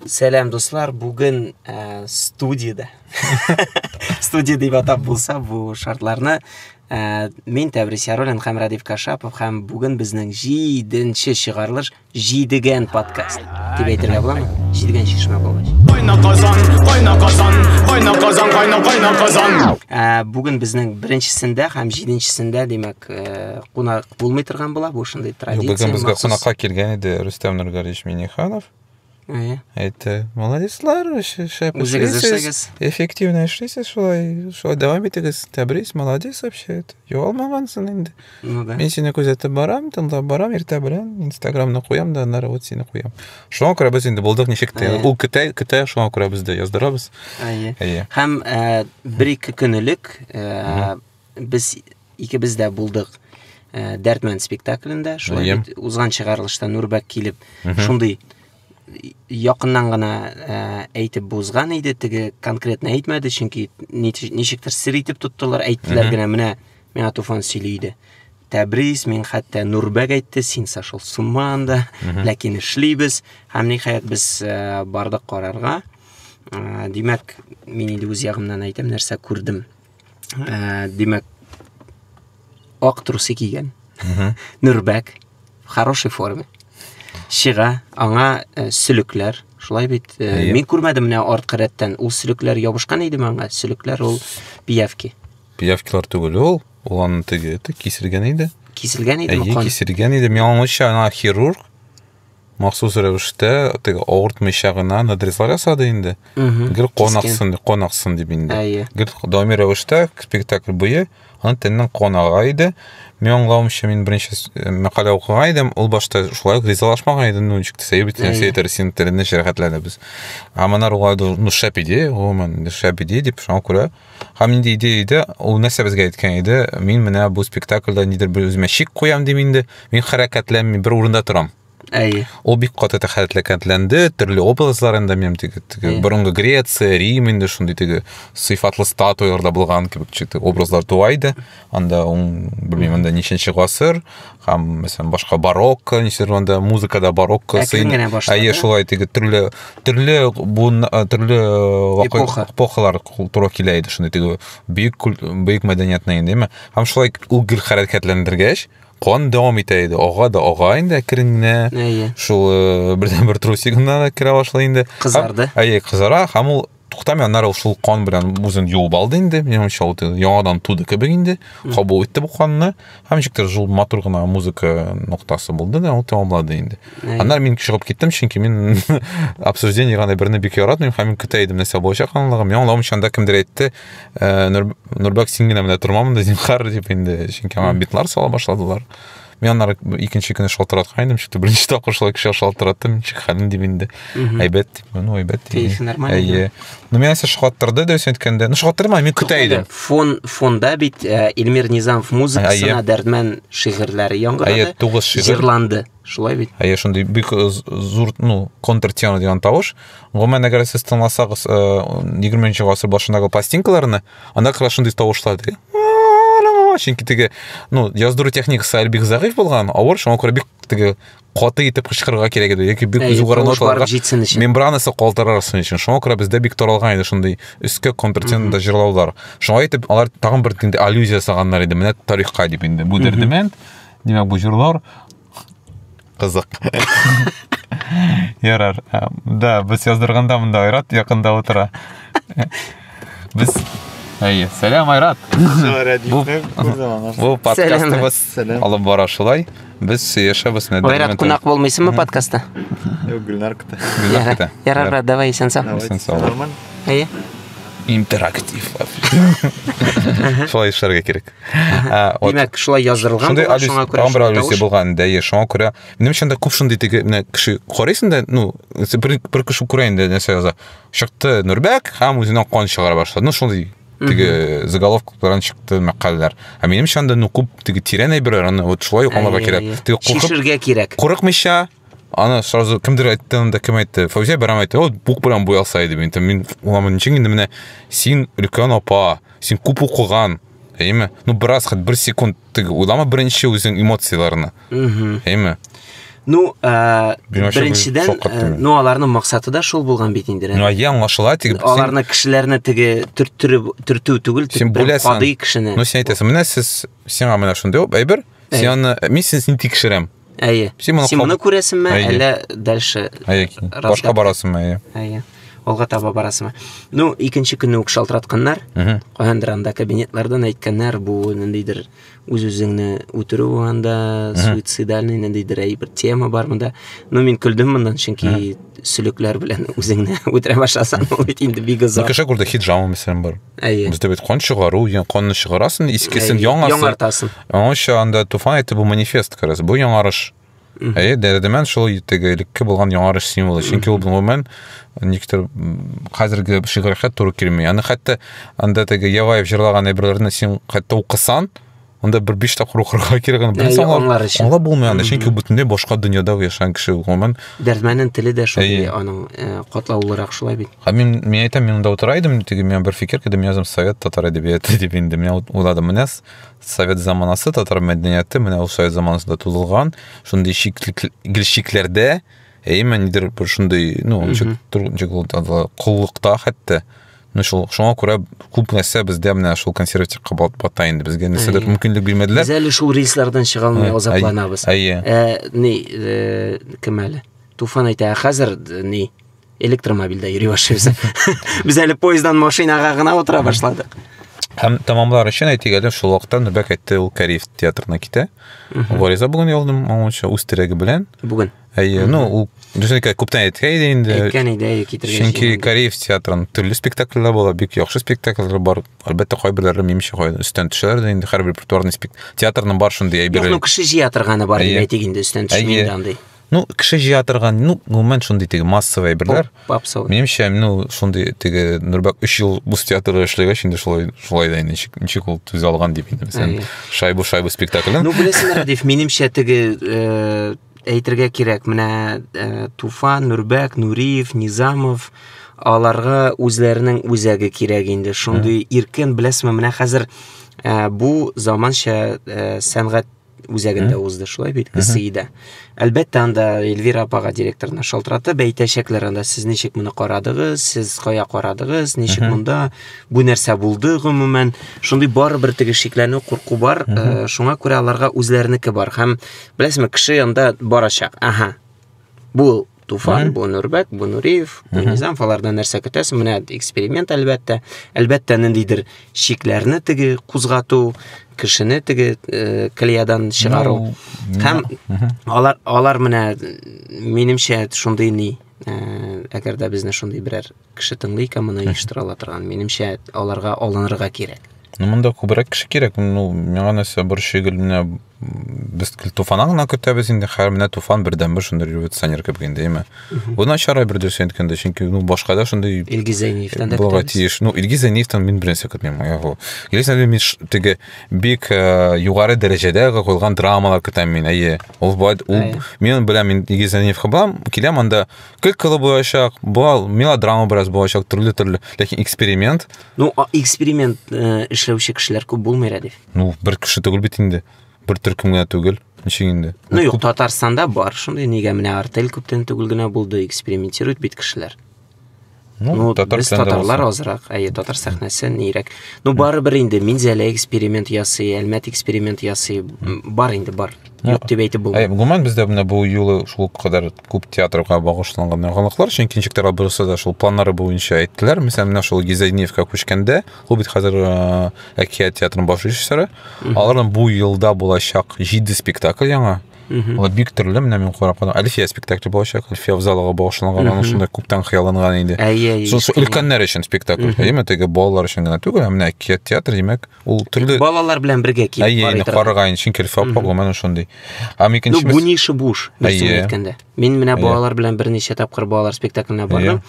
Сәлем дуслар, бүген студияда. Студия дип атап булса, бу шартларны мен Тәбрис Яруллин һәм Радиф Кашапов һәм бүген безнең 7нче чыгарылыш җидегән подкаст. Дип әйтергә буламы? Җидегән чишмә булгач. Кайна казан. Бүген безнең беренчесендә һәм 7нчесендә, димәк, кунак булмый торган була, бу шундый традиция. Бүген безгә кунакка килгән иде Рустам Нургалиевич Миниханов. Это молодецлар, эффективно эшлисез, шулай дәвам итегез. Тәбрис молодец вообще. Юалмагансың инде. Мен сине күзәтеп барам, тыңлап барам, иртә белән Инстаграмны куям да, аннары вот сине куям. Шуңа күрә без инде булдык ничек тә. Ул көтә, шуңа күрә бездә яздырабыз. Һәм бер-ике көнлек без икебез дә булдык Дәртмән спектаклендә, шулай узган чыгарылышта Нурбәк килеп, шундый якыннан гына әйтеп бузган иде, теге конкретно әйтмәде, чөнки ничектер сер итеп тоттылар, әйттеләр генә, менә миңа Туфан сөйләде. Тәбрис, мин хәтта Нурбәк әйтте, син сашыл сумманда, ләкин эшлибез, һәм ниһаять без бардык карарга. Димәк, мин инде үз ягымнан әйтәм, нәрсә күрдем. Димәк, ак трусы кигән. Нурбәк в хорошей форме. Шига, аңа сөлекләр, шулай бит. Мин күрмәдем менә арткы рәттән. Ул сөлекләр ябышкан иде аңа. Сөлекләр ул пиявки. Пиявкилар түгел ул. Ул аны теге кисергән иде. Киселгән иде ул. Кисергән иде. Мен аңлаша, ана хирург махсус рәвештә теге авыртмыйча гына надрезлар ясады инде. Гел конаксын дип инде. Гел даими рәвештә спектакль буе аны тәннән конага иде. Мен аңлавымча, мин беренче мәкалә укыган идем, ул башта шулай ризалашмаган иде, ничек сәйбитен сәйтерсен телендә шәрәхәтләнәбез. Аманар улай шәп иде, гомумән шәп иде дип шуңа күрә. Һәм инде идея, ул нәрсә безгә әйткән иде, мин менә бу спектакльдә нидер бер үземә шик куям дип инде, мин хәрәкәтләнмим, бер урында торам. Ул бик каты хәрәкәтләнде, төрле образларында мен теге борынгы Греция, Рим инде шундый теге сыйфатлы статуяларда булган кебек образлар туайды. Анда белмим, анда ниченче гасыр, һәм мәсәлән башка барокко, ничергәндә музыкада барокко шулай теге төрле эпохалар туры килә иде шундый теге бөек мәдәниятны инде. Һәм шулай ул гел хәрәкәтләндергәч, кон дәвам итә иде. Ага инде кирингне. Шул бердән-бер трусигына кирә башлый инде. Кызарды. Кызара, һәм ул туктамый, аннары шул кон белән үзен юып алды инде. Минемчә, ул яңадан туды кебек инде. Кабул итте бу конны. Һәм ничектер шул матур гына музыка ноктасы булды да, ул тәмамлады инде. Аннары мин чыгып киттем, чөнки мин обсуждениегә берне бик яратмыйм, һәм мин көтә идем нәрсә булачак анлыгым. Мен аңлавымча, анда кемдер әйтте, Нурбәк син генә менә тормамын да, зинһар дип инде, чөнки аңа битлар сала башладылар. Мен аннары икенче көне шалтыраткан идем, чөнки беренче тапкыр шулай кеше шалтыраттым, ничек хәлен дип инде. Әйбәт, әйбәт. Нормально. Ну, мен шалтырды да әйткәндә, шалтырма, мен көтә идем. Фонда бит Илмир Низамов музыкасына Дәртмән шигырьләре яңгырады. Җырланды. Шулай бит. Шундый бик зур, контртема дигән тавыш. Гомумән, әгәр сез тыңласагыз 20нче гасыр башындагы пластинкаларны, анда шундый тавышлар ди. Чөнки теге, яздыру техникасы әле бик зәгыйф булган, авыр, шуңа күрә бик теге каты итеп кычкырырга кирәк иде, яки бик югары ноталарга мембранасы калтырарсын өчен. Шуңа күрә бездә бик таралган иде шундый өскә контртемада җырлаулар. Шуңа итеп алар тагын бер инде аллюзия саганнар иде, менә тарихка дип инде. Бу дәрдемән, димәк бу җырлар кызык. Ярар. Да, без яздырганда монда Айрат якында утыра. Без сәлам, Айрат. Бу подкастыбыз алып бара шулай. Без яшәбез нәдә. Айрат, кунак булмыйсыңмы подкастта? Юк, Гөлнар көтә. Ярар, давай, сен сау. Нормально. Интерактив. Шулай эшләргә кирәк. Димәк, шулай яздырылган, шуңа күрә. Шуңа күрә булган да, шуңа күрә. Минем өчен дә күп шундый теге кеше карыйсың да, бер кеше күрә инде нәрсә яза. Чыкты Нурбәк, һәм үзеннән кан чыгара башлады. Шундый теге заголовкалардан чыкты мәкаләләр. Минем өчен дә күп теге тирән әйберләр, аны вот шулай укмага кирәк. Теге куркышырга кирәк. Курыкмыйча, аны сразу кемдер әйтте, анда кем әйтте? Фаузия Бәрәм әйтте, бук белән буялса иде инде. Мин уламын, ничек инде менә син өлкән апа, син күп укыган, бераз, бер секунд теге уйлама беренче үзең эмоцияларны. Ну, беренчедән, ну аларның максаты да шул булган бит инде. Ну, аңлашыла, тиге аларны кешеләрне теге төртү түгел, кадый кешене. Ну, сен әйтәсең, менә сиңа менә шундый әйбер, мин син тикшерәм. Син моны күрәсеңме, әллә дальше башка барасыңмы? Алга таба барасыңмы? Ну, икенче көнне үк шалтыратканнар. Каяндыр анда кабинетлардан әйткәннәр, бу ниндидер үз-үзеңне үтерү анда, суицидальный ниндидер бер тема бар монда. Ну, мин көлдем мондан, чөнки сөлекләр белән үзеңне үтерә башласаң, ул бит инде бик озак. Кеше күрдә хиджама мәсәлән бар. Бездә бит кан чыгару, канны чыгарасың, искесен яңартасың. Аңа анда туфан әйтте, бу манифест карас, бу яңарыш. Дәрдемән шул илекке булган яңарыш символы. Чөнки ул гомумән никтер хәзерге шигырьгә туры килми. Аны хәтта анда теге Яваев җырлаган әйберләрне син хәтта укысаң, анда бер 5 тапкыр укырга кирәк. Аңлап булмый анда, чөнки бөтенләй башка дөньяда яшәгән кеше гомумән. Дәрдмәннең теле дә шулай, аның катлаулырак шулай бит. Мин әйтәм, мин анда утыра идем, теге мен бер фикер кидем, язам Совет татар әдәбияты дип инде. Мен уйладым, менә Совет заманасы татар мәдәнияте менә ул Совет заманасында тудылган, шундый шикләрдә, мен нидер бер шундый, ну, куллыкта хәтта. Ну, шуңа күрә күп нәрсә бездә менә шул консерватив кабат бата инде. Безгә нәрсәдер мөмкинлек бирмәделәр. Без әле шул рейслардан чыга алмый азапланабыз. Кем әле? Туфан әйтә, хәзер электромобильдә йөри башлыйбыз. Без әле поезддан машинага гына утыра башладык. Һәм тамамлар өчен әйтик әле, шул вакытта Нурбәк әйтте, ул Кариев театрына китә. Гориза бүген ялдым, аңлаучы үз терәге белән. Бүген. Ну, ул düşünkә күптән әйткән инде. Әйткән иде, китергән. Чөнки Кариев театрының төрле спектакльләр була, бик яхшы спектакльләр бар. Әлбәттә, кайберләре минемчә өстән төшәләр дә инде, һәр репертуарный театрның бар шундый әйбер. Ну, кеше җыя торганы бар дип әйтик инде, өстән төшмәйди андый. Ну, кеше җыя торган, ну, гомумән шундый теге массовый әйберләр. Минемчә, ну, шундый теге Нурбәк 3 ел бу театрда эшләгәч инде шулай да инде ничек ул түзә алган дип инде. Мәсәлән, шайбу спектакль. Ну, беләсеңме, дип минемчә теге әйтергә кирәк, менә Туфан, Нурбәк, Нуриев, Низамов, аларга үзләренең үзәге кирәк инде. Шундый иркен, беләсеңме, менә хәзер бу заманча сәнгать үзәгендә узды, шулай бит, КСИда. Әлбәттә, анда Эльвира апага директорына шалтыратып әйтәчәкләр, анда сез ничек моны карадыгыз, сез кая карадыгыз, ничек монда бу нәрсә булды гомумән. Шундый барыбер теге шикләнү, курку бар, шуңа күрә аларга үзләренеке бар. Һәм беләсеңме, кеше анда барачак. Бу Туфан, бу Нурбәк, бу Нуриев, бу Низам, алардан нәрсә көтәсең? Менә эксперимент әлбәттә. Әлбәттә, ниндидер шикләрне теге кузгату, кешене теге колеядан чыгару. Һәм алар менә минемчә шундый әгәр дә безне шундый берәр кеше тыңлый икән, моны оештыра торган, минемчә аларга алынырга кирәк. Ну, монда күбрәк кеше кирәк. Ну, миңа нәрсә бер шигель менә без Туфаннан гына көтәбез инде, һәр менә Туфан бердән бер шундый революционер кебек инде, әйме. Бу начар бер дөрес әйткәндә, чөнки ну башка да шундый Илгиз Зәйниевтән дә көтәбез. Ну, Илгиз Зәйниевтән мин беренче көтмим. Киләсәдә мин теге бик югары дәрәҗәдә куелган драмалар көтәм мин. Ул мен беләм, мин Илгиз Зәйниевкә барам, киләм, анда көлкеле булачак, бу мелодрама бераз булачак, төрле, ләкин эксперимент. Ну, эксперимент эшләүче кешеләр күп булмый дип. Ну, бер кеше түгел бит инде. Бер төркем генә түгел, ничек инде. Ну, юк, Татарстанда бар шундый, нигә менә Артель күптән түгел генә булды, экспериментирует бит кешеләр. Ну, татарлар азрак, татар сәхнәсе нирәк. Ну, барыбер инде Минзәлә эксперимент ясый, Әлмәт эксперимент ясый, бар инде, бар. Юк дип әйтеп булмый. Гомумән бездә менә бу юлы шул кадәр күп театрга багышланган яңалыклар, чөнки ничектер абырсы да шул планнары буенча әйттеләр. Мәсәлән, менә шул Гизайниевка күчкәндә, ул бит хәзер әкият театрының баш режиссеры. Аларның бу елда булачак 7 спектакль яңа. Ул бик төрле, менә мин карап калдым. Әлфия спектакль булачак, Әлфия залыга багышланган, аның шундай күптән хыялланган инде. Шул өлкәннәр өчен спектакль. Әйме, теге балалар өчен генә түгел, менә әкият театр, димәк, ул төрле балалар белән бергә килеп барып караган, чөнки Әлфия гомумән шундый. Ну, бу нише буш, дөресен әйткәндә. Мин менә балалар белән берничә тапкыр балалар спектакленә бардым.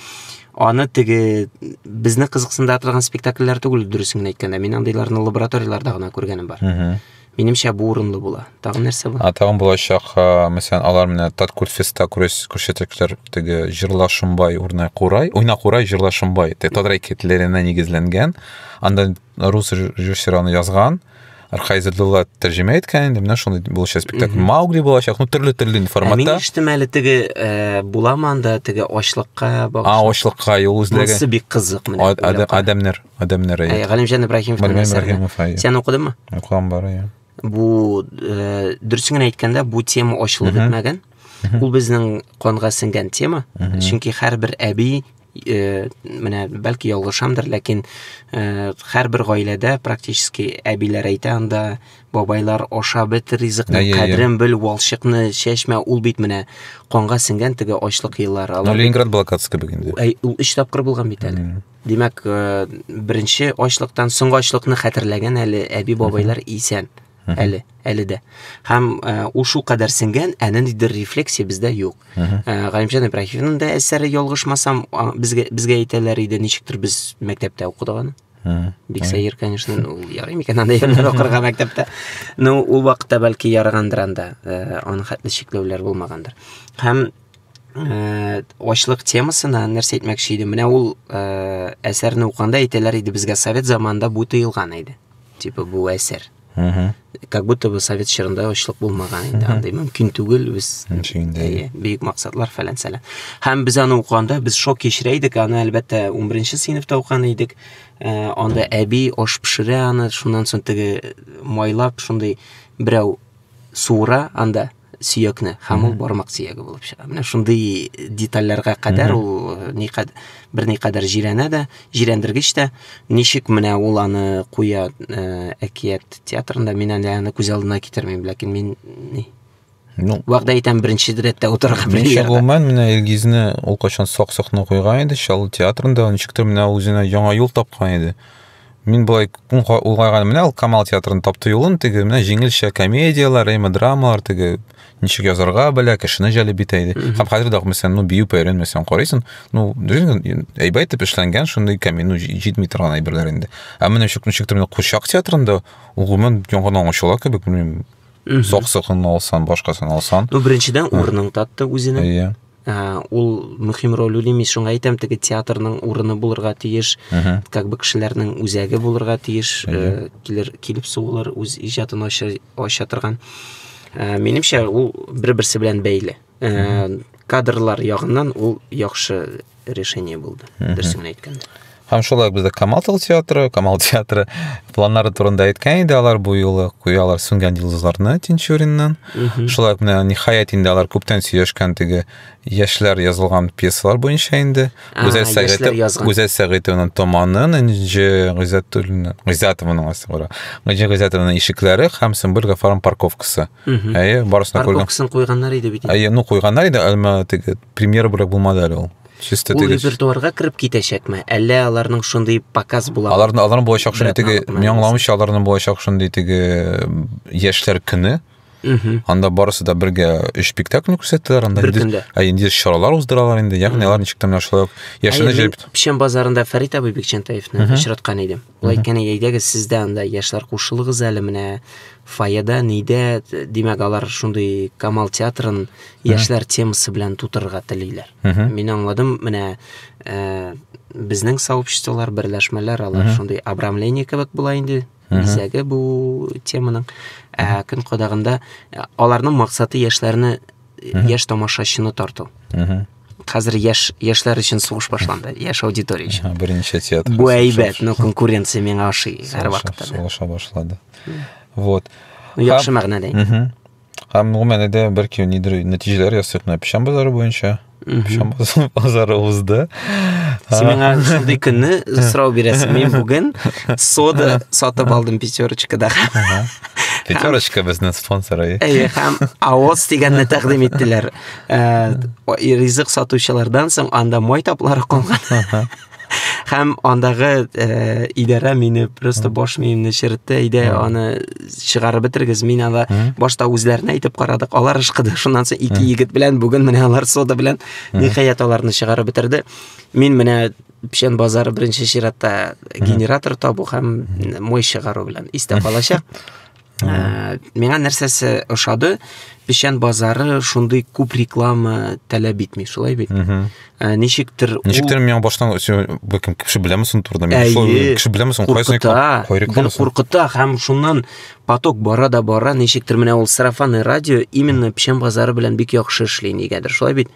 Аны теге безне кызыксындыра торган спектакльләр түгел, дөресен әйткәндә. Мин андыйларны лабораторияларда гына күргәнем бар. Минемчә бу урынлы була. Тагын нәрсә була? Тагын булачак, мәсәлән, алар менә Таткурфестта күрсәтәкләр теге Җырлашымбай Уйна Курай Җырлашымбай. Театр әкиятләренә нигезләнгән. Анда рус режиссеры язган. Архайзерлылар тәрҗемә иткән инде, менә шундый булачак спектакль. Маугли булачак, ну төрле форматта. Мин иштем әле теге буламы анда теге ачлыкка багышлап. Ачлыкка юл эзләгән. Монсы бик кызык менә. Адамнар. Галимҗан Ибраһимовның әсәре. Сен укыдыңмы? Укыган бар, я. Бу дөресен әйткәндә бу тема ачылып бетмәгән. Ул безнең канга сеңгән тема. Чөнки һәрбер әби менә бәлки ялгышамдыр, ләкин һәрбер гаиләдә практически әбиләр әйтә анда бабайлар аша бит ризыкны кадерен бел, валчыкны чәчмә, ул бит менә канга сеңгән теге ачлык еллары. Ленинград блокадасы кебек инде. Ул 3 тапкыр булган бит әле. Димәк, беренче ачлыктан соңгы ачлыкны хәтерләгән әле әби бабайлар исән. Әле дә. Һәм ул шу кадәр сеңгән, әнендер рефлексия бездә юк. Галимҗан Ибраһимовның да әсәре ялгышмасам, безгә әйтәләр иде, ничектер без мәктәптә укыдык аны. Бик сәер, конечно, ул ярый микән анда ярлар укырга мәктәптә. Ну, ул вакытта бәлки ярагандыр анда, аның хәтле шикләүләр булмагандыр. Һәм ачлык темасына нәрсә әйтмәкче идем. Менә ул әсәрне укганда әйтәләр иде, безгә совет заманында бу тыелган иде. Типа бу әсәр. Как будто бы совет чорында ачлык булмаган инде, андай мөмкин түгел, без бик максатлар фәлән сәләм. Һәм без аны укганда без шок кичерә идек, аны әлбәттә 11-нче сыйныфта укган идек. Анда әби аш пешерә аны, шуннан соң теге майлап шундый берәү суыра анда сөякне, һәм ул бармак сөяге булып чыга. Менә шундый детальләргә кадәр ул берникадәр җирәнә дә, җирәндергеч тә, ничек менә ул аны куя әкият театрында, мин аны күз алдына китермим, ләкин мин вакыт әйтәм, беренче рәттә утырырга белмим. Гомумән менә Илгизне ул качан сак-сакны куйган иде, Шалу театрында, ничектер менә үзенә яңа юл тапкан иде. Мин булай улгайган менә ул Камал театрын тапты юлын, теге менә җиңелчә комедиялар, драмалар, теге ничек язарга белә, кешене җәлеп итә иде. Һәм хәзер дә мәсәлән, бию өйрәнмәсәң карыйсың, әйбәт итеп эшләнгән, шундый җитми торган әйберләр инде. Ә менә ничектер менә Курчак театрында ул гомумән яңадан ачыла кебек, белмим, сак-сакын алсан, башкасын алсан. Ну, беренчедән урынын татты үзенең. Ул мөһим роль уйлый, шуңа әйтәм, теге театрның урыны булырга тиеш, как бы кешеләрнең үзәге булырга тиеш, килеп сугылыр, үз иҗатын ача торган. Минемчә, ул бер-берсе белән бәйле. Кадрлар ягыннан ул яхшы решение булды, дөресен әйткәндә. Һәм шулай бездә Камал театры планнары турында әйткән иде, алар бу юлы куялар сүнгән йолдызларны Тинчуриннан. Шулай менә ниһаять инде алар күптән сөйләшкән теге яшьләр язылган пьесалар буенча инде. Гүзәл Сәгыйтовның Томанын, Гыйзатованың асыгыра. Гыйзатованың ишекләре һәм Сөмбел Гафарның парковкасы. Барысына парковкасын куйганнар иде бит. Куйганнар иде, әмма теге премьера булып булмады әле ул. Ул репертуарга кирип китәчәкме? Әллә аларның шундый показ була? Аларның булачак шундый теге, мин аңламыйча аларның булачак шундый теге яшьләр көне. Анда барысы да бергә 3 спектакль күрсәттеләр, анда инде чаралар уздыралар инде. Ягъни алар ничек тәмләп шулай яшьләрне җәлеп. Печән базарында Фәрит абый Бекчәнтаевны очраткан идем. Ул әйткән, әйдәгез сездә анда яшьләр кушылыгыз әле менә фойеда, нидә, димәк алар шундый Камал театрын яшьләр темасы белән тутырырга телиләр. Мин аңладым, менә безнең сообществолар, берләшмәләр, алар шундый обрамление кебек була инде. Бизәге бу теманың көн кадагында аларның максаты яшьләрне, яшь тамашачыны тарту. Хәзер яшьләр өчен сугыш башланды, яшь аудитория өчен. Беренче театр. Бу әйбәт, но конкуренция миңа ашый һәр вакытта. Сугыша башлады. Вот. Яхшы мәгънәдә. Һәм гомумән бәлки нидер нәтиҗәләр ясыйк на Печән базары буенча. Печән базары узды. Син миңа шундый көнне сорау бирәсең. Мин бүген сода сатып алдым пятерочкада. Пятерочка безнең спонсоры. Һәм авоз дигәнне тәкъдим иттеләр. Ризык сатучылардан соң анда май таплары калган. Һәм андагы идарә мине просто баш миемне чиратты, иде аны чыгарып бетергез. Мин анда башта үзләренә әйтеп карадык, алар ышкыды. Шуннан соң 2 егет белән бүген менә алар сода белән ниһаять аларны чыгарып бетерде. Мин менә Печән базары беренче чиратта генератор табу һәм май чыгару белән истә калачак. Миңа нәрсәсе ошады, пешән базары шундый күп реклама таләп итми, шулай бит. Ничектер мен баштан бәлкем кеше беләмесең турында, мен кеше беләмесең кайсы реклама куркыта һәм шуннан поток бара, ничектер менә ул сарафанный радио именно пешән базары белән бик яхшы эшли, нигәдер, шулай бит.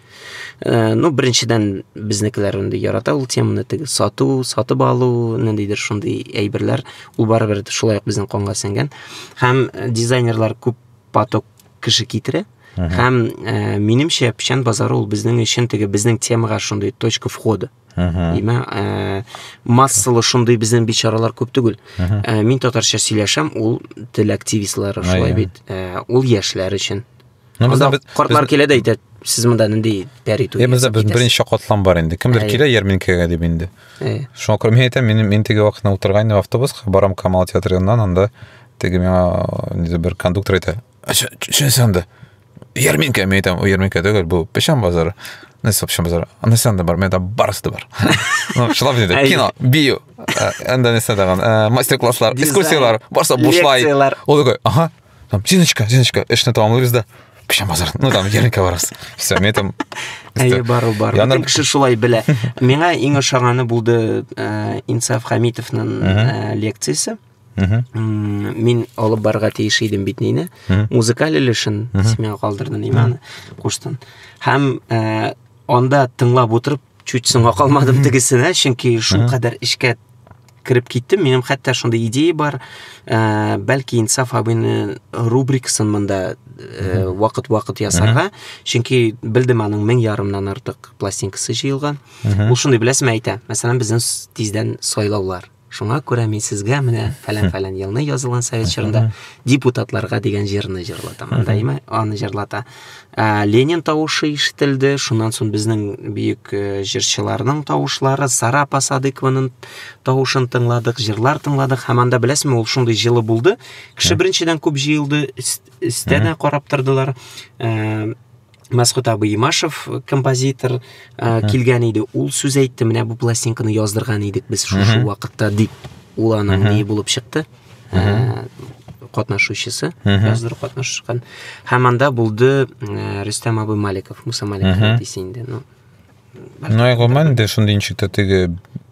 Беренчедән безнекеләр инде ярата ул теманы, сатып алу, ниндидер шундый әйберләр, ул барыбер шулай ук безнең канга сеңгән. Һәм дизайнерлар күп поток кеше китерә. Һәм минемчә пешән базары ул безнең өчен безнең темага шундый точка входа. Массалы шундый безнең бичаралар күп түгел. Мин татарча сөйләшәм, ул тел активистлары, шулай бит. Ул яшьләр өчен. Картлар килә дә әйтә, сез монда нинди пәри туй. Бездә беренче катлам бар инде. Кемдер килә ярминкәгә дип инде. Шуңа күрә мен әйтәм, мин теге вакытта утырган автобуска барам Камал театрыннан, анда теге миңа бер кондуктор әйтә. Чөнсәндә ярминкә, мен әйтәм, ярминкә түгел, бу пешән базары. Нәрсә пешән базары? Анысында бар, менә барысы да бар. Шулай диде. Кино, био, анда нәрсә дигән, мастер-класслар, экскурсиялар, барса бушлай. Ул диде, ага, там Зиночка, эшне тамамлыйбыз да. Пешән базар. Там ярминкә барасы. Всё, мен әйтәм. Бар. Бөтен кеше шулай белә. Миңа иң ошаганы булды Инсаф Хамитовның лекциясе. Мин алып барга тиеш идем бит нине. Музыкаль өлешен сиңа калдырдым иманы куштан. Һәм анда тыңлап утырып, чуть соңга калмадым тегесенә, чөнки шул кадәр ишкә кирип киттем. Минем хәтта шундый идея бар. Бәлки Инсаф абыйны рубрикасын монда вакыт ясарга, чөнки билдем аның 1000 артык пластинкасы җыелган. Ул шундый беләсең әйтә. Мәсәлән, безнең тиздән сайлаулар. Шуңа күрә мин сезгә менә фәлән елны язылган совет чорында депутатларга дигән җырны җырлатам. Андаймы? Аны җырлата. Ленин тавышы ишетелде. Шуннан соң безнең бөек җырчыларның тавышлары, Сара Пасадыкованың тавышын тыңладык, җырлар тыңладык. Һәм анда беләсезме, ул шундый җылы булды. Кеше беренчедән күп җыелды, истәне карап тордылар. Мәсгуд абый Имашев, композитор, килгән иде. Ул сүз әйтте, менә бу пластинканы яздырган идек без шушы вакытта дип. Ул аның ни булып чыкты? Катнашучысы, яздырып катнашкан. Һәм анда булды Рөстәм абый Маликов, Муса Маликов дисен инде. Гомумән дә шундый ничектә теге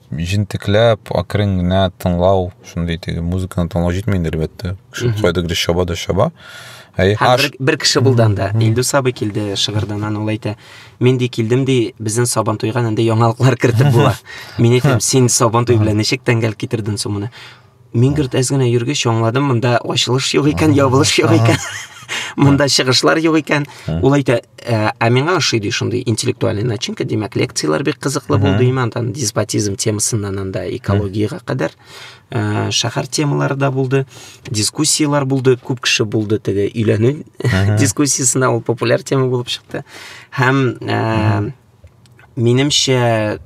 җинтекләп, акрын гына тыңлау, шундый теге музыканы тыңлау җитмәй инде әлбәттә. Кайдагы шаба. Бер кеше булды анда. Илдус абый килде Шыгырданнан, ул әйтә. Мин ди килдем ди, безнең Сабан туйга инде яңалыклар кертеп була. Мин әйтәм, син Сабан туй белән ничек тәңгәл китердең соң моны? Мин гырт әз генә йөргәч аңладым, монда ачылыш юк икән, ябылыш юк икән. Монда чыгышлар юк икән. Ул әйтә, миңа ошый шундый интеллектуальный начинка, димәк, лекциялар бик кызыклы булды иман, диспотизм темасыннан анда экологиягә кадәр. Шәһәр темалары да булды, дискуссиялар булды, күп кеше булды, теге өйләнү дискуссиясына ул популяр тема булып чыкты. Һәм минемчә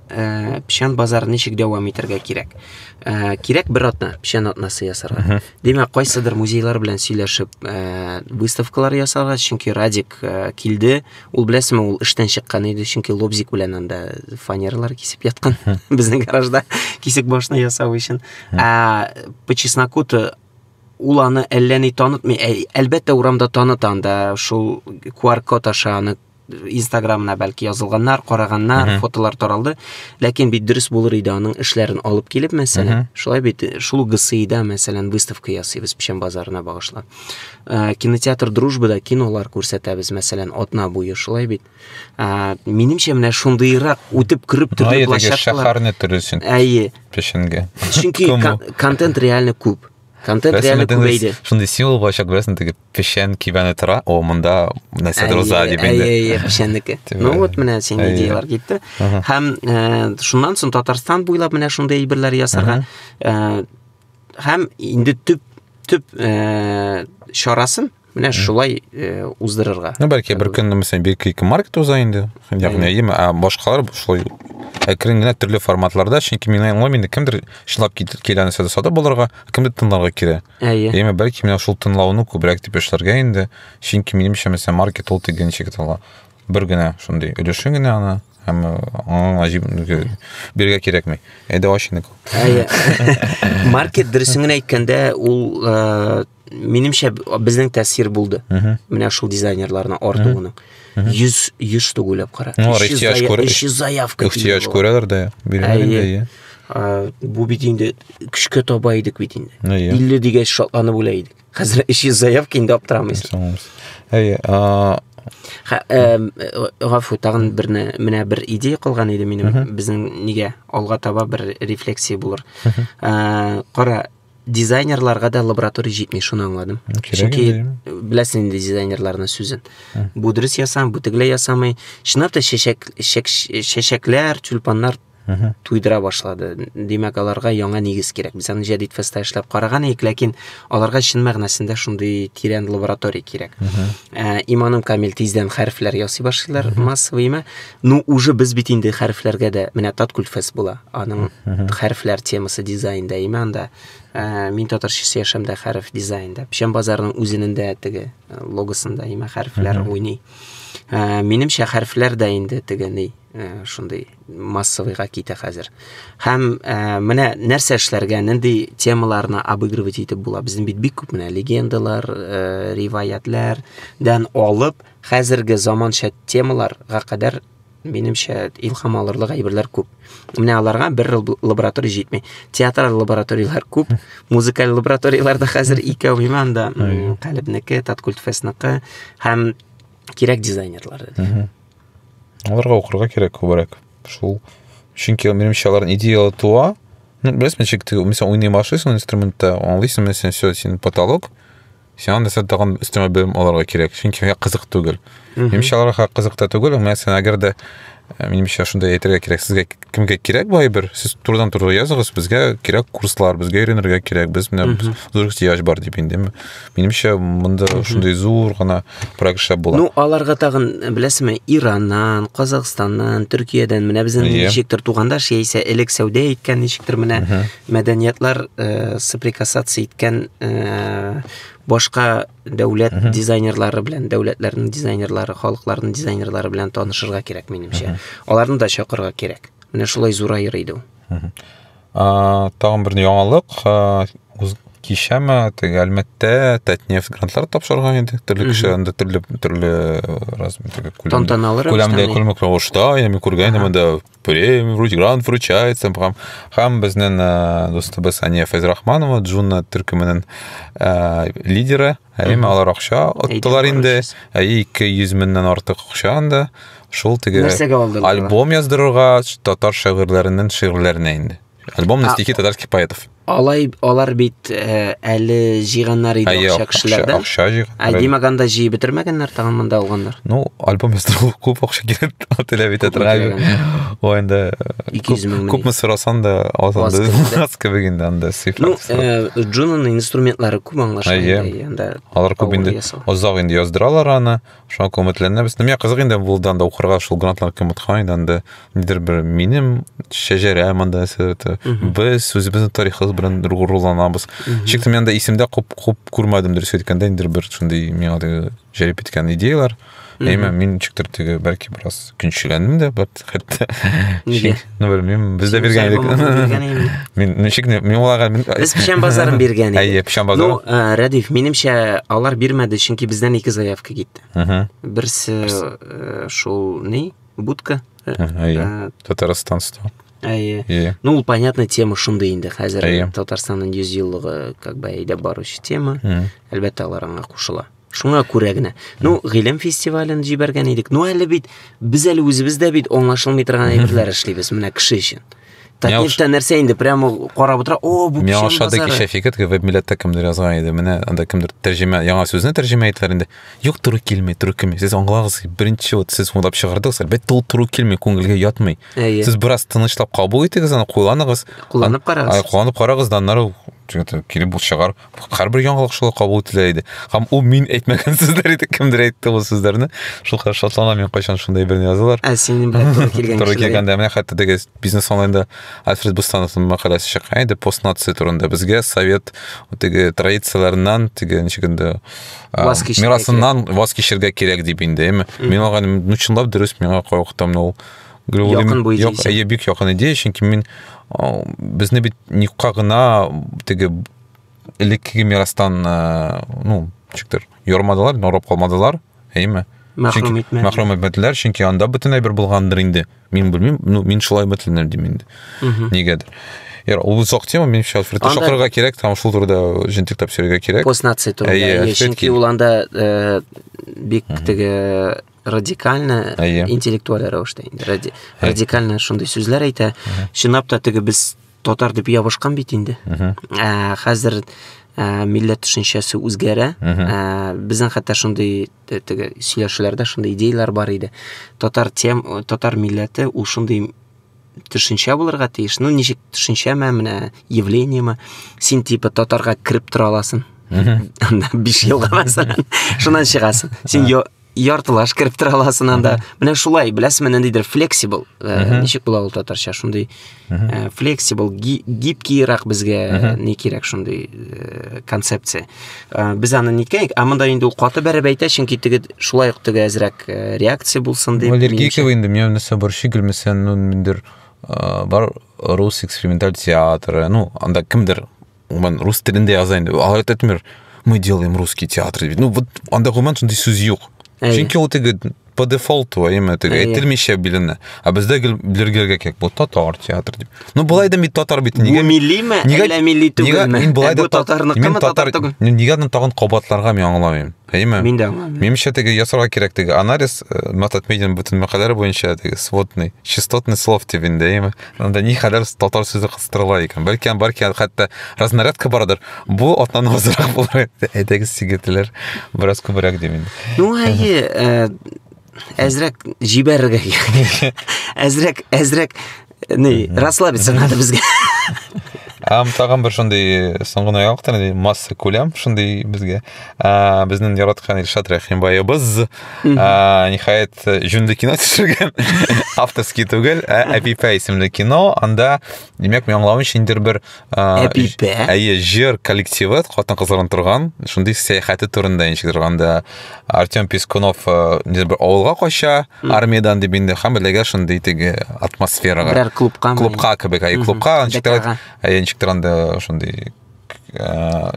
пешән базар ничек дәвам итәргә кирәк? Кирәк бер атна, пешән атнасы ясарга. Димәк, кайсыдыр музейлар белән сөйләшеп, выставкалар ясарга, чөнки Радик килде, ул беләсезме, ул эштән чыккан иде, чөнки Лобзик белән анда фанерлар кисеп яткан, безнең гаражда кисек башны ясау өчен. По чесноку-то ул аны әллә ни танытмый, әлбәттә урамда таныта, анда шул QR-код аша аны Инстаграмына бәлки язылганнар, караганнар, фотолар таралды. Ләкин бит дөрес булыр иде аның эшләрен алып килеп, мәсәлән, шулай бит шул гысыйда, мәсәлән, выставка ясыйбыз пешән базарына багышлап. Кинотеатр Дружбада кинолар күрсәтәбез, мәсәлән, атна буе, шулай бит. Минемчә менә шундыйрак үтеп кирип торган площадкалар. Шәһәрне төресен. Пешәнгә. Чөнки контент реально күп. Контент реально күбәйде. Шундый символ башак беләсең, теге пешән кибәне тора, о, монда нәрсәдер уза дип инде. Пешәннеке. Ну вот менә син идеялар китте. Һәм шуннан соң Татарстан буйлап менә шундый әйберләр ясарга. Һәм инде төп чарасын менә шулай уздырырга. Бәлки бер көнне мәсәлән бик маркет уза инде. Ягъни башкалар шулай әкрен генә төрле форматларда, чөнки мин аңламыйм, кемдер шылап килгән нәрсәдә сатып булырга, кемдер тыңларга кирәк. Яме бәлки менә шул тыңлауны күбрәк дип эшләргә инде, чөнки минемчә мәсәлән маркет ул тигән ничек тыңла. Бер генә шундый өлешен генә аны һәм аҗиб биргә кирәкми. Әйдә ашыйнык. Маркет дөресен генә әйткәндә ул минемчә безнең тәэсир булды. Менә шул дизайнерларның артуының. 100 штук уйлап кара. 300 заявка. Ихтияҗ күрәләр дә. Бирәләр. Бу бит инде көчкә таба идек бит инде. 50 дигәч шатланып уйлый идек. Хәзер 300 заявка инде аптырамыйсыз. Гафу, тагын менә бер идея калган иде минем. Безнең нигә алга таба бер рефлексия булыр. Кара, дизайнерларга да лаборатория җитми, шуны аңладым. Чөнки беләсең инде дизайнерларның сүзен. Бу дөрес ясам, бу тегеле ясамый. Чынлап та чәчәкләр, тюльпаннар туйдыра башлады. Димәк, аларга яңа нигез кирәк. Без аны җәдид фестта эшләп караган идек, ләкин аларга чын мәгънәсендә шундый тирән лаборатория кирәк. Иманым камил тиздән хәрефләр ясый башлыйлар, массовыймы. Ну, уже без бит инде хәрефләргә дә менә Таткульт фест була. Аның хәрефләр темасы дизайнда иманда. Мин татарчасы яшәмдә хәреф дизайнда. Печән базарының үзенең дә теге логосында имә хәрефләр уйный. Минемчә хәрефләр дә инде теге шундый массовыйга китә хәзер. Һәм менә нәрсә эшләргә, нинди темаларны обыгрывать итеп була. Безнең бит бик күп менә легендалар, риваятләрдән алып, хәзерге заманча темаларга кадәр минемчә илһам алырлык әйберләр күп. Менә аларга бер лаборатория җитми. Театр лабораторияләр күп, музыкаль лабораториялар да хәзер икәү иманда, Калибнеке, Таткульт фестныкы һәм кирәк дизайнерлар. Аларга укырга кирәк күбрәк. Шул чөнки минемчә аларның идеялары туа. Ну, беләсезме, чөнки мисал уйный башлыйсың инструментта, аңлыйсың, мәсәлән, син потолок, син дә тагын өстәмә белем алырга кирәк. Чөнки кызык түгел. Минемчә аларга кызык та түгел, мәсәлән, әгәр дә минемчә шундай әйтергә кирәк, сезгә кемгә кирәк бу әйбер? Сез турыдан-туры языгыз, безгә кирәк курслар, безгә өйрәнергә кирәк, без менә зур ихтияҗ бар дип инде. Минемчә монда шундай зур гына проект була. Ну, аларга тагын беләсезме, Ираннан, Казакъстаннан, Төркиядән менә безнең ничектер тугандаш, яисә элек сәүдә иткән ничектер менә мәдәниятлар соприкасация иткән башка дәүләт дизайнерлары белән, дәүләтләрнең дизайнерлары, халыкларның дизайнерлары белән танышырга кирәк минемчә. Аларны да чакырга кирәк. Менә шулай зурайыр иде ул. Тагын бер яңалык, кичәме Әлмәттә Татнефть грантлар тапшырган инде. Төрле кешеләрдә төрле күләмдә рәвештә, ями күргән монда премия, вроде грант вручается, һәм безнең достыбыз Ания Фәйзрахманова, Джунна төркеменең лидеры, алар акча оттылар инде, 200 меңнән артык акча анда. Шул теге альбом яздырырга татар шагыйрьләренең шигырьләренә инде. Альбом на стихи татарских поэтов. Алар бит әле җыйганнар иде акча кешеләрдән. Акча җыйган. Димәк, анда җыеп бетермәгәннәр, тагын монда алганнар. Ну, альбом яздыру күп акча кирәк, теләп итәләр. О, инде 200 мең. Күпме сорасан да азанды. Аскабегендә анда цифра. Ну, Джунның инструментлары күп аңлашылган инде. Алар күп инде азак инде яздыралар аны. Шуңа күмәтләренә без нәмә кызык инде булдан да укырга шул грантлар кем уткан инде. Нидер бер минем шәҗәрә монда без үзебезнең тарихыбыз белән руланабыз. Чикте мен дә исемдә күп күрмәдем дөрес әйткәндә, инде бер шундый миңа җәлеп иткән идеялар. Мин чиктер теге бәлки бераз көнчеләндем дә, хәтта. Ну, белмим, бездә биргән идек. Мин ничекне, мин аларга без печән базарын биргән идек. Әйе, печән базары. Ну, Радиф, минемчә алар бирмәде, чөнки бездән 2 заявка китте. Берсе шул ни? Будка. Әйе. Татарстанстан. Әйе. Ну, ул понятно, тема шунда инде. Хәзер Татарстанның 100 еллыгы как бы әйдә баручы тема. Әлбәттә алар аңа кушыла. Шуңа күрә генә. Ну, гыйлем фестивален җибәргән идек. Ну, әле бит без әле үзебездә бит аңлашылмый торган әйберләр эшлибез менә кеше өчен. Татнефтьтә нәрсә инде прямо карап утыра. О, бу печән базары. Миңа шадык шәфикат веб-милләттә кемдер язган иде. Менә анда кемдер тәрҗемә, яңа сүзне тәрҗемә иттеләр инде. Юк, туры килми. Сез аңлагыз, беренче сез уйлап чыгардыгыз, әлбәттә ул туры килми, күңелгә ятмый. Сез бераз тынычлап кабул итегез, аны кулланыгыз. Кулланып карагыз. Кулланып карагыз, да аннары килеп бул чыгар. Һәрбер яңалык шулай кабул ителә иде. Һәм ул мин әйтмәгән сүзләр иде, кемдер әйтте ул сүзләрне. Шул шатланам, мен кайчан шундай берне язалар. Синең белән килгән кешеләр. Килгәндә менә хәтта теге бизнес онлайнда Альфред Бустановның мәкаләсе чыккан иде, постнация турында. Безгә совет теге традицияләреннән, теге ничегендә мирасыннан ваз кичергә кирәк дип инде. Мин алган чынлап дөрес, миңа кайвакытта ул Юк, әйе, бик якын идея, чөнки мин безне бит никка гына теге элеккеге мирастан ну ничектер йормадылар, орап калмадылар, әйме? Мәхрүм итмәделәр. Мәхрүм итмәделәр, чөнки анда бөтенләй бер булгандыр инде. Мин белмим, ну мин шулай мәтләнер дим инде. Нигәдер. Ул зур тема, минемчә, Альфредта шакырга кирәк, там шул турыда җентектап сөйләргә кирәк. Постнация турында. Чөнки ул анда бик теге радикально интеллектуаль рәвештә инде. Радикально шундый сүзләр әйтә. Чынлап та теге без татар дип ябышкан бит инде. Хәзер милләт төшенчәсе үзгәрә. Безнең хәтта шундый теге сөйләшүләрдә шундый идеялар бар иде. Татар милләте ул шундый төшенчә булырга тиеш. Ну ничек төшенчәме, менә явлениеме? Син типа татарга кирип тора аласың. 5 елга мәсәлән. Шуннан чыгасың. Син яртылаш кирип тора аласың анда. Менә шулай, беләсезме, нидер flexible. Ничек була ул татарча? Шундый flexible, гибкирәк безгә ни кирәк шундый концепция. Без аны ниткәйек, ә монда инде ул каты бәреп әйтә, чөнки теге шулай ук теге әзрәк реакция булсын дип. Аллергия инде мен нәрсә бар шикелмесен, ну миндер бар рус эксперименталь театры, ну анда кимдер мен рус телендә яза инде. Алар әйтмер, мы делаем русский театр. Ну вот анда гоман шундый сүз юк. Чөнки ул теге по дефолту, әйме теге әйтелмичә биленә. Ә бездә белергә кирәк, бу татар театр дип. Ну булай да мин татар бит нигә? Бу миллиме, әллә милли түгелме? Бу татарныкымы татар түгел? Нигә тагын кабатларга мин аңламыйм. Әйме? Мин дә аңламыйм. Минемчә теге ясарга кирәк теге анализ Матат Медианың бөтен мәкаләләре буенча теге сводный, частотный слов дип инде, әйме? Анда ни хәлләр татар сүзе кыстырыла икән. Бәлки хәтта разнарядка бардыр. Бу атнан азрак булыр. Әйдәгез сигетләр бераз күбрәк дип инде. Ну әйе, әзрәк җибәрергә кирәк. Әзрәк ни, расслабиться надо безгә. Тагын бер шундый соңгы яктан масса күләм шундый безгә. Безнең яраткан Илшат Рәхимбаебыз ниһаять җүнле кино төшергән. Авторский түгел, Әпипә исемле кино. Анда димәк мин аңлавымча инде бер җыр коллективы хатын-кызлардан торган, шундый сәяхәте турында ничек торганда Артем Пискунов бер авылга кача армиядан дип инде һәм беләгә шундый теге атмосферага. Бер клубка кебек, клубка ничек торганда шундый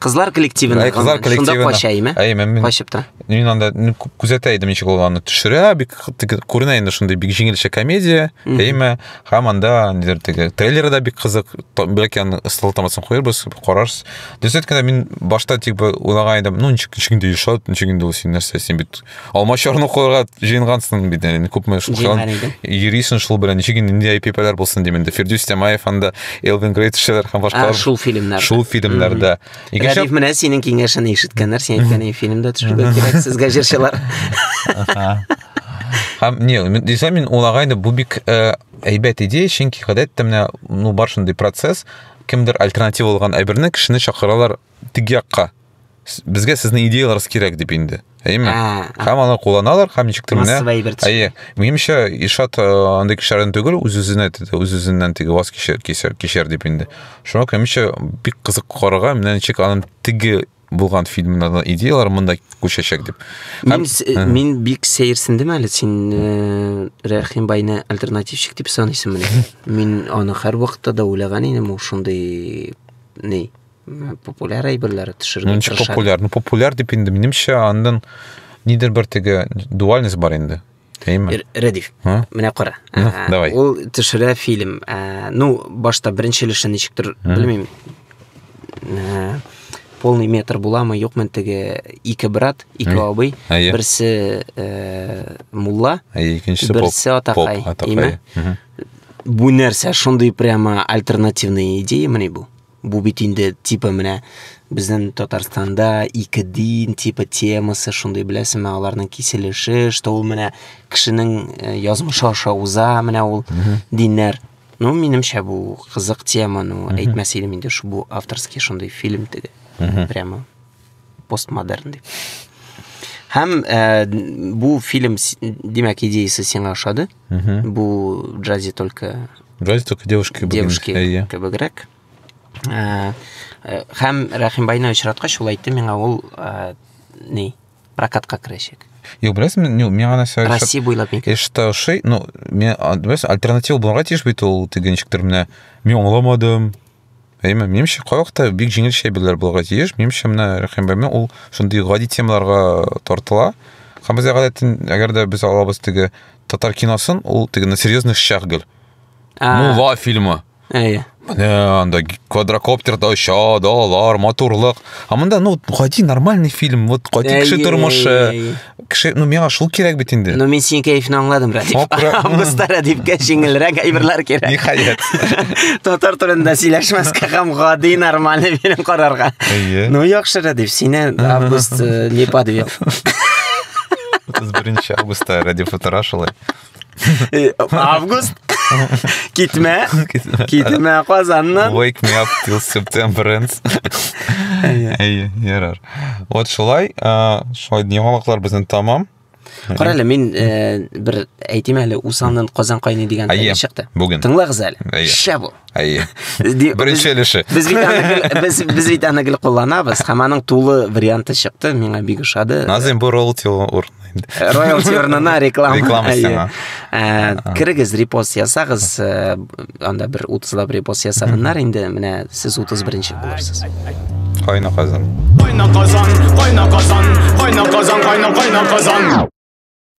кызлар коллективына шунда качаймы? Качып тора. Мин анда күзәтә идем ничек ул аны төшерә, бик күренә инде шундый бик җиңелчә комедия, әйме, һәм анда нидер теге трейлеры да бик кызык, бәлки аны ыстылтамасын куербыз, карарсыз. Дәсәткәндә мин башта тик уйлаган идем, ну ничек инде Илшат, ничек инде ул син нәрсә, син бит алмачарны куярга җыенгансың бит, күпме шул йөрисең шул белән, ничек инде IPPләр булсын дим инде. Фирдүс Тямаев анда Элвин Грейтшелер һәм башкалар. Шул фильмнарда. Рәдиф менә синең киңәшен ишеткәннәр, син әйткән фильмда төшергә кирәк сезгә җырчылар. Һәм мин уйлаган бу бик әйбәт идея, чөнки гадәттә менә ну бар шундый процесс, кемдер альтернатива булган әйберне кешене чакыралар тик якка. Безгә сезнең идеяларыгыз кирәк дип инде. Әйме? Һәм аны кулланалар, һәм ничектер менә. Минемчә Илшат андый кешеләрдән түгел, үз-үзеннән теге ваз кишер дип инде. Шуңа минемчә бик кызык карарга, менә ничек аның теге булган фильмнарда идеялар монда күчәчәк дип. Мин бик сәерсендем әле син Рәхимбайны альтернативчик дип саныйсың менә. Мин аны һәр вакытта да уйлаган идем, ул шундый ни популяр әйберләр төшергән. Популяр дип инде минемчә андан нидер бер теге дуальность бар инде. Әйме? Рәдиф. Менә кара. Ул төшерә фильм. Ну, башта беренчелешен ничектер белмим. Полный метр буламы, юкмы теге ике брат, ике абый, берсе мулла, берсе атакай. Бу нәрсә шундый прямо альтернативный идея менә бу. Бу бит инде типа менә безнең Татарстанда ике дин типа темасы шундый беләсезме, аларның киселеше, что ул менә кешенең язмышы аша уза, менә ул диннәр. Ну, минемчә бу кызык тема, ну, әйтмәс идем инде шу бу авторский шундый фильм теге. Прямо постмодерн дип. Һәм бу фильм димәк идеясы сиңа ошады. Бу джази только девушки кебегрәк. Һәм Рәхимбайны очраткач шулай әйтте миңа ул ни прокатка керәчәк. Юк, беләсезме, миңа аны Россия буйлап мин. Шей, ну, мен альтернатива булырга тиеш бит ул теге ничектер менә мин аңламадым. Әйме, менимчә, кайвакта бик җиңел шәйбеләр булырга тиеш. Менимчә, менә Рәхим бәйме ул шундый гади темаларга тартыла. Һәм без гадәтен, әгәр дә без алабыз теге татар киносын, ул теге на серьезных щах гел. Мува фильмы. Әйе. Менә анда квадрокоптерда оча, далар, матурлык. А монда, ну, гади нормальный фильм, вот гади кеше тормышы. Кеше, ну, миңа шул кирәк бит инде. Ну, мин синең кәефне аңладым, Радиф. Августта Радифка җиңелрәк әйберләр кирәк. Ниһаять. Татар турында сөйләшмәскә һәм гади нормальный фильм карарга. Ну, яхшы, Радиф, сине Август не подвел. 31 августа Радиф Фатарашылы. Август? Китмә Казаннан. Wake me up till September ends. Әйе, ярар. Вот шулай яңалыклар безнең тамам. Кара әле, мин бер әйтим әле, Усанның Казан кайный дигән тәҗрибә чыкты. Тыңлагыз әле. Шә бу. Әйе. Беренче өлеше. Без бит аны кулланабыз. Һәм аның тулы варианты чыкты. Миңа бик ошады. Назым бу роялти Роялти урынына реклама. Әйе. Кирегез, репост ясагыз. Анда бер 30лап репост ясаганнар инде. Менә сез 31-нче булырсыз. Кайна Казан. Кайна Казан, кайна Казан, кайна Казан, кайна Казан.